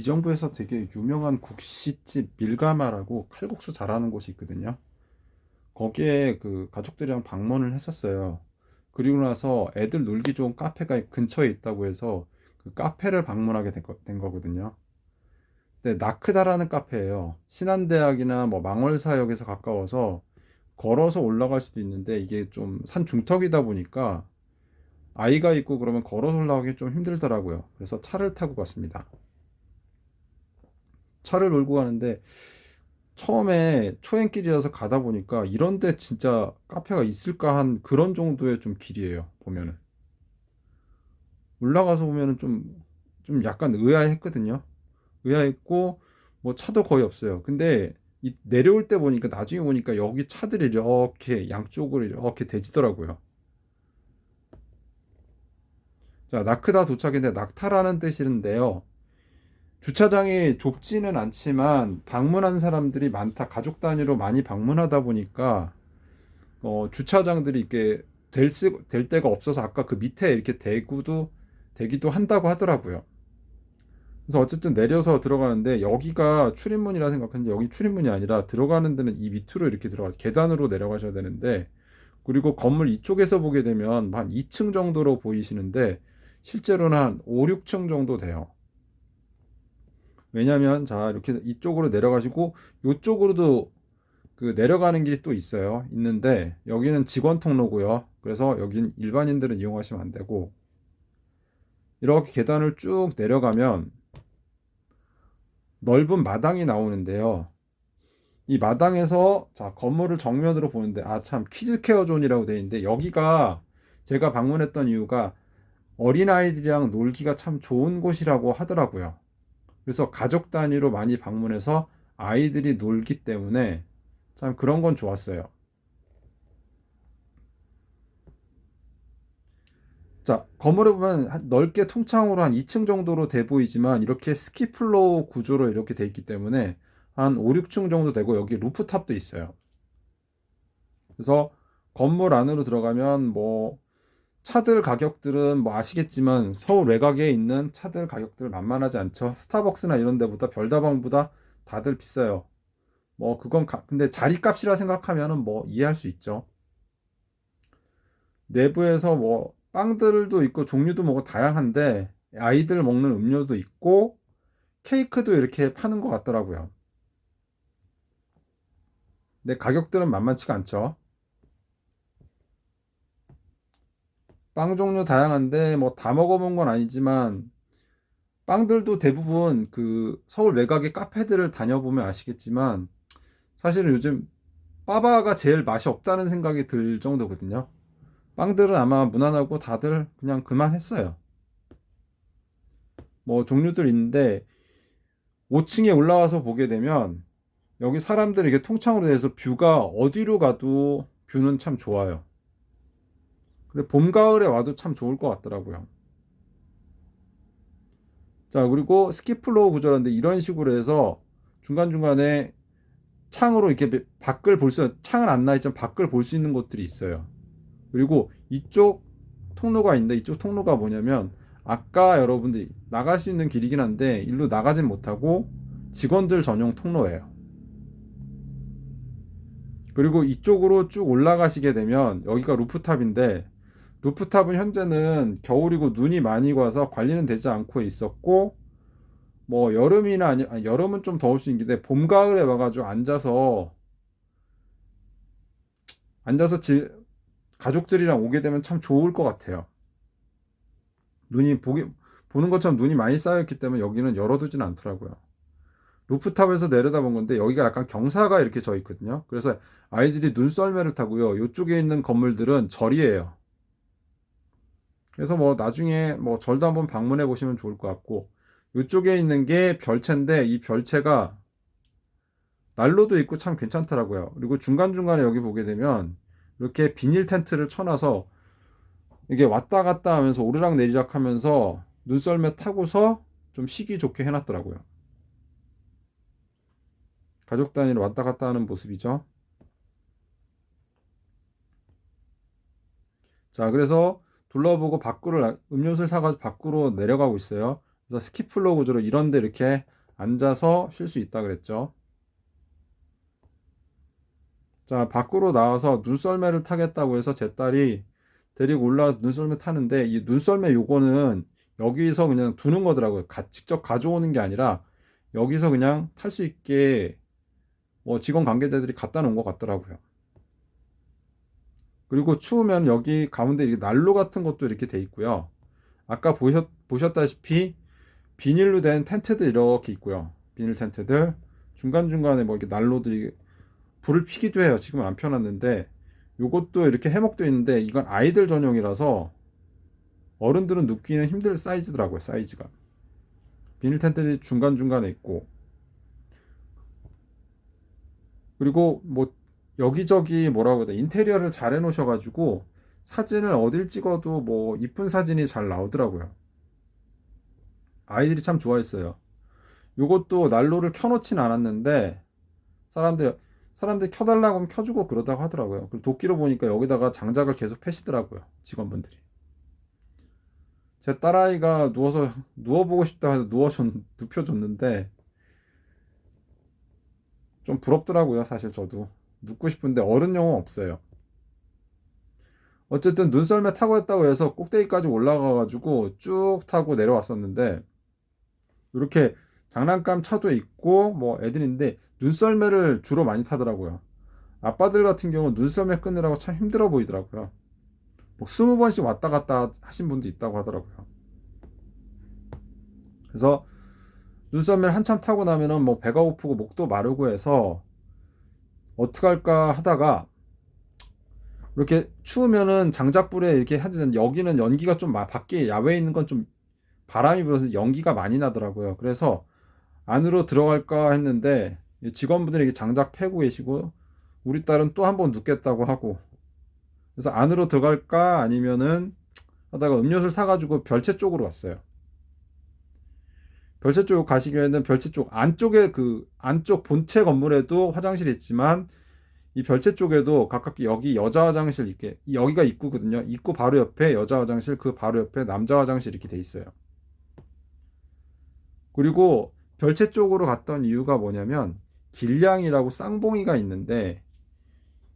의정부에서 되게 유명한 국시집 밀가마라고 칼국수 잘하는 곳이 있거든요. 거기에 그 가족들이랑 방문을 했었어요. 그리고 나서 애들 놀기 좋은 카페가 근처에 있다고 해서 그 카페를 방문하게 된 거거든요. 근데 나크다라는 카페예요. 신한대학이나 뭐 망월사역에서 가까워서 걸어서 올라갈 수도 있는데 이게 좀 산 중턱이다 보니까 아이가 있고 그러면 걸어서 올라가기 좀 힘들더라고요. 그래서 차를 타고 갔습니다. 차를 몰고 가는데 처음에 초행길이라서 가다 보니까 이런데 진짜 카페가 있을까 한 그런 정도의 좀 길이에요. 보면은 올라가서 보면은 좀 약간 의아했거든요. 의아했고 뭐 차도 거의 없어요. 근데 내려올 때 보니까 나중에 보니까 여기 차들이 이렇게 양쪽으로 이렇게 대지더라고요. 자, 나크다 도착인데 낙타라는 뜻인데요. 주차장이 좁지는 않지만 방문한 사람들이 많다. 가족 단위로 많이 방문하다 보니까 주차장들이 이렇게 될 데가 없어서 아까 그 밑에 이렇게 되기도 한다고 하더라고요. 그래서 어쨌든 내려서 들어가는데 여기가 출입문이라 생각했는데 여기 출입문이 아니라 들어가는 데는 이 밑으로 이렇게 계단으로 내려가셔야 되는데 그리고 건물 이쪽에서 보게 되면 한 2층 정도로 보이시는데 실제로는 한 5, 6층 정도 돼요. 왜냐면 자 이렇게 이쪽으로 내려가시고 이쪽으로도 그 내려가는 길이 또 있는데 여기는 직원 통로고요. 그래서 여긴 일반인들은 이용하시면 안 되고 이렇게 계단을 쭉 내려가면 넓은 마당이 나오는데요. 이 마당에서 자 건물을 정면으로 보는데 아 참 키즈케어 존이라고 되어 있는데 여기가 제가 방문했던 이유가 어린아이들이랑 놀기가 참 좋은 곳이라고 하더라고요. 그래서 가족 단위로 많이 방문해서 아이들이 놀기 때문에 참 그런 건 좋았어요. 자, 건물에 보면 넓게 통창으로 한 2층 정도로 돼 보이지만 이렇게 스키플로우 구조로 이렇게 돼 있기 때문에 한 5, 6층 정도 되고 여기 루프탑도 있어요. 그래서 건물 안으로 들어가면 뭐 차들 가격들은 뭐 아시겠지만 서울 외곽에 있는 차들 가격들 만만하지 않죠. 스타벅스나 이런 데보다 별다방보다 다들 비싸요. 뭐 그건 근데 자리값이라 생각하면은 뭐 이해할 수 있죠. 내부에서 뭐 빵들도 있고 종류도 뭐가 다양한데 아이들 먹는 음료도 있고 케이크도 이렇게 파는 것 같더라고요. 근데 가격들은 만만치가 않죠. 빵 종류 다양한데 뭐 다 먹어본 건 아니지만 빵들도 대부분 그 서울 외곽의 카페들을 다녀보면 아시겠지만 사실은 요즘 빠바가 제일 맛이 없다는 생각이 들 정도거든요. 빵들은 아마 무난하고 다들 그냥 그만했어요. 뭐 종류들 있는데 5층에 올라와서 보게 되면 여기 사람들이 이게 통창으로 돼서 뷰가 어디로 가도 뷰는 참 좋아요. 근데 봄, 가을에 와도 참 좋을 것 같더라고요. 자, 그리고 스키플로우 구조라는데 이런 식으로 해서 중간중간에 창으로 이렇게 창은 안 나 있지만 밖을 볼 수 있는 곳들이 있어요. 그리고 이쪽 통로가 있는데 이쪽 통로가 뭐냐면 아까 여러분들이 나갈 수 있는 길이긴 한데 일로 나가진 못하고 직원들 전용 통로예요. 그리고 이쪽으로 쭉 올라가시게 되면 여기가 루프탑인데 루프탑은 현재는 겨울이고 눈이 많이 와서 관리는 되지 않고 있었고 뭐 여름이나 아니 여름은 좀 더울 수 있는데 봄 가을에 와가지고 앉아서 가족들이랑 오게 되면 참 좋을 것 같아요. 눈이 보는 것처럼 눈이 많이 쌓였기 때문에 여기는 열어두지는 않더라고요. 루프탑에서 내려다본 건데 여기가 약간 경사가 이렇게 져 있거든요. 그래서 아이들이 눈썰매를 타고요. 이쪽에 있는 건물들은 절이에요. 그래서 뭐 나중에 뭐 절도 한번 방문해 보시면 좋을 것 같고 이쪽에 있는 게 별채인데 이 별채가 난로도 있고 참 괜찮더라고요. 그리고 중간중간에 여기 보게 되면 이렇게 비닐 텐트를 쳐놔서 이게 왔다 갔다 하면서 오르락 내리락 하면서 눈썰매 타고서 좀 쉬기 좋게 해놨더라고요. 가족 단위로 왔다 갔다 하는 모습이죠. 자, 그래서 둘러보고 음료수를 사가지고 밖으로 내려가고 있어요. 그래서 스키플로 구조로 이런데 이렇게 앉아서 쉴 수 있다 그랬죠. 자, 밖으로 나와서 눈썰매를 타겠다고 해서 제 딸이 데리고 올라와서 눈썰매 타는데, 이 눈썰매 요거는 여기서 그냥 두는 거더라고요. 직접 가져오는 게 아니라 여기서 그냥 탈 수 있게 뭐 직원 관계자들이 갖다 놓은 것 같더라고요. 그리고 추우면 여기 가운데 이렇게 난로 같은 것도 이렇게 돼 있고요. 아까 보셨다시피 비닐로 된 텐트들 이렇게 있고요. 비닐 텐트들 중간중간에 뭐 이렇게 난로들이 불을 피기도 해요. 지금은 안 펴놨는데 요것도 이렇게 해먹도 있는데 이건 아이들 전용이라서 어른들은 눕기는 힘들 사이즈더라고요. 사이즈가 비닐 텐트들이 중간중간에 있고, 그리고 뭐 여기저기 뭐라고 해야 돼, 인테리어를 잘 해놓으셔가지고 사진을 어딜 찍어도 뭐 이쁜 사진이 잘 나오더라고요. 아이들이 참 좋아했어요. 요것도 난로를 켜놓진 않았는데 사람들 사람들이 켜달라고 하면 켜주고 그러다고 하더라고요. 그리고 도끼로 보니까 여기다가 장작을 계속 패시더라고요, 직원분들이. 제 딸아이가 누워서 누워보고 싶다 해서 눕혀줬는데 좀 부럽더라고요. 사실 저도 눕고 싶은데 어른용은 없어요. 어쨌든 눈썰매 타고 했다고 해서 꼭대기까지 올라가가지고 쭉 타고 내려왔었는데, 이렇게 장난감 차도 있고 뭐 애들인데 눈썰매를 주로 많이 타더라고요. 아빠들 같은 경우는 눈썰매 끊느라고 참 힘들어 보이더라고요. 뭐 20번씩 왔다 갔다 하신 분도 있다고 하더라고요. 그래서 눈썰매를 한참 타고 나면은 뭐 배가 고프고 목도 마르고 해서 어떡할까 하다가, 이렇게 추우면은 장작불에 이렇게 해도 여기는 연기가 좀 밖에 야외에 있는 건 좀 바람이 불어서 연기가 많이 나더라고요. 그래서 안으로 들어갈까 했는데 직원분들이 이렇게 장작 패고 계시고 우리 딸은 또 한 번 눕겠다고 하고, 그래서 안으로 들어갈까 아니면은 하다가 음료수를 사가지고 별채 쪽으로 왔어요. 별채 쪽 가시기에는 별채 쪽 안쪽에 그 안쪽 본체 건물에도 화장실이 있지만 이 별채 쪽에도 가깝게 여기 여자 화장실 이렇게, 여기가 입구거든요. 입구 바로 옆에 여자 화장실, 그 바로 옆에 남자 화장실 이렇게 돼 있어요. 그리고 별채 쪽으로 갔던 이유가 뭐냐면 길냥이라고 쌍봉이가 있는데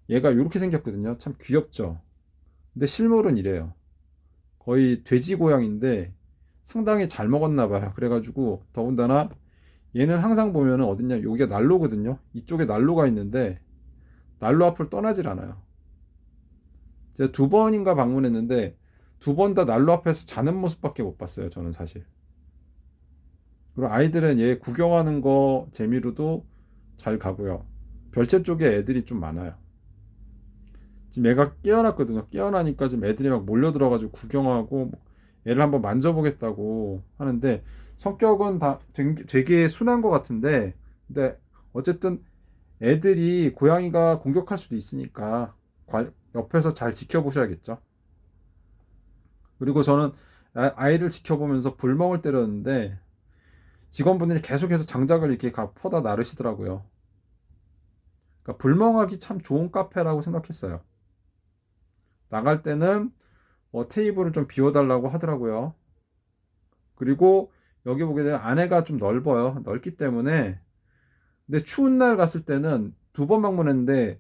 얘가 이렇게 생겼거든요. 참 귀엽죠. 근데 실물은 이래요. 거의 돼지 고양인데 상당히 잘 먹었나 봐요. 그래가지고 더군다나 얘는 항상 보면은 어딨냐, 여기가 난로거든요. 이쪽에 난로가 있는데 난로 앞을 떠나질 않아요. 제가 두 번인가 방문했는데 두 번 다 난로 앞에서 자는 모습밖에 못 봤어요. 저는 사실. 그리고 아이들은 얘 구경하는 거 재미로도 잘 가고요. 별채 쪽에 애들이 좀 많아요. 지금 애가 깨어났거든요. 깨어나니까 지금 애들이 막 몰려들어가지고 구경하고 애를 한번 만져보겠다고 하는데, 성격은 다 되게 순한 것 같은데, 근데 어쨌든 애들이 고양이가 공격할 수도 있으니까 옆에서 잘 지켜보셔야겠죠. 그리고 저는 아이를 지켜보면서 불멍을 때렸는데 직원분들이 계속해서 장작을 이렇게 퍼다 나르시더라고요. 그러니까 불멍하기 참 좋은 카페라고 생각했어요. 나갈 때는 뭐 테이블을 좀 비워달라고 하더라고요. 그리고 여기 보게 되면 안에가 좀 넓어요. 넓기 때문에. 근데 추운 날 갔을 때는 두 번 방문했는데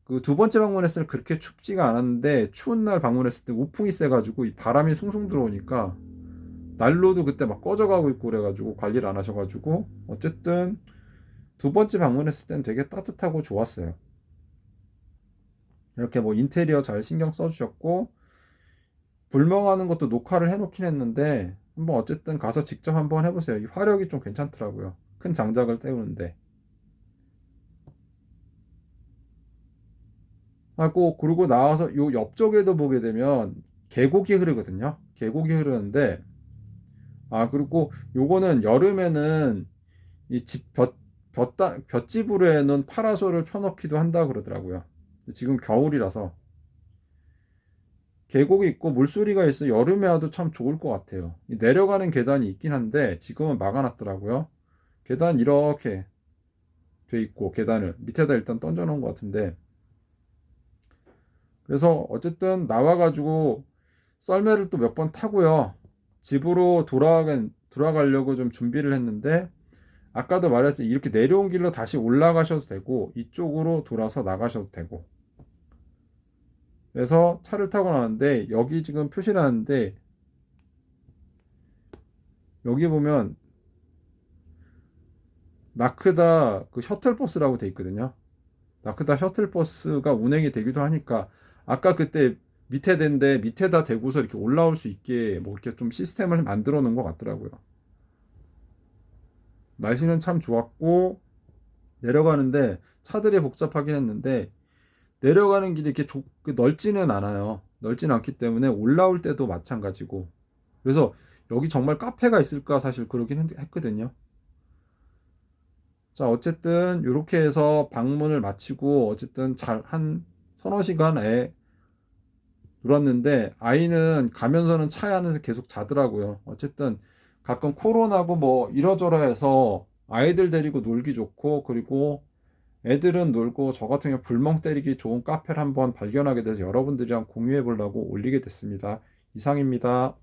그 두 번째 방문했을 때 그렇게 춥지가 않았는데, 추운 날 방문했을 때 우풍이 세가지고 이 바람이 숭숭 들어오니까 난로도 그때 막 꺼져가고 있고 그래가지고 관리를 안 하셔가지고, 어쨌든 두 번째 방문했을 때는 되게 따뜻하고 좋았어요. 이렇게 뭐 인테리어 잘 신경 써주셨고 불멍하는 것도 녹화를 해놓긴 했는데 한번 어쨌든 가서 직접 한번 해보세요. 이 화력이 좀 괜찮더라고요. 큰 장작을 때우는데. 하고 그러고 나와서 요 옆쪽에도 보게 되면 계곡이 흐르거든요. 계곡이 흐르는데, 그리고 요거는 여름에는 이 볏짚으로 해놓은 파라솔을 펴놓기도 한다 그러더라고요. 지금 겨울이라서 계곡이 있고 물소리가 있어 여름에 와도 참 좋을 것 같아요. 내려가는 계단이 있긴 한데 지금은 막아놨더라고요. 계단 이렇게 돼 있고 계단을 밑에다 일단 던져 놓은 것 같은데, 그래서 어쨌든 나와가지고 썰매를 또 몇 번 타고요. 집으로 들어가려고 좀 준비를 했는데, 아까도 말했듯이 이렇게 내려온 길로 다시 올라가셔도 되고 이쪽으로 돌아서 나가셔도 되고, 그래서 차를 타고 나왔는데 여기 지금 표시를 하는데, 여기 보면 나크다 그 셔틀버스라고 돼 있거든요. 나크다 셔틀버스가 운행이 되기도 하니까, 아까 그때 밑에 댄데 밑에다 대고서 이렇게 올라올 수 있게 뭐 이렇게 좀 시스템을 만들어 놓은 것 같더라고요. 날씨는 참 좋았고, 내려가는데 차들이 복잡하긴 했는데, 내려가는 길이 이렇게 넓지는 않아요. 넓지는 않기 때문에 올라올 때도 마찬가지고. 그래서 여기 정말 카페가 있을까 사실 그러긴 했거든요. 자, 어쨌든 이렇게 해서 방문을 마치고 어쨌든 잘 한 서너 시간에 놀았는데, 아이는 가면서는 차에 안에서 계속 자더라고요. 어쨌든 가끔 코로나고 뭐 이러저러 해서 아이들 데리고 놀기 좋고, 그리고 애들은 놀고 저 같은 경우 불멍 때리기 좋은 카페를 한번 발견하게 돼서 여러분들이랑 공유해 보려고 올리게 됐습니다. 이상입니다.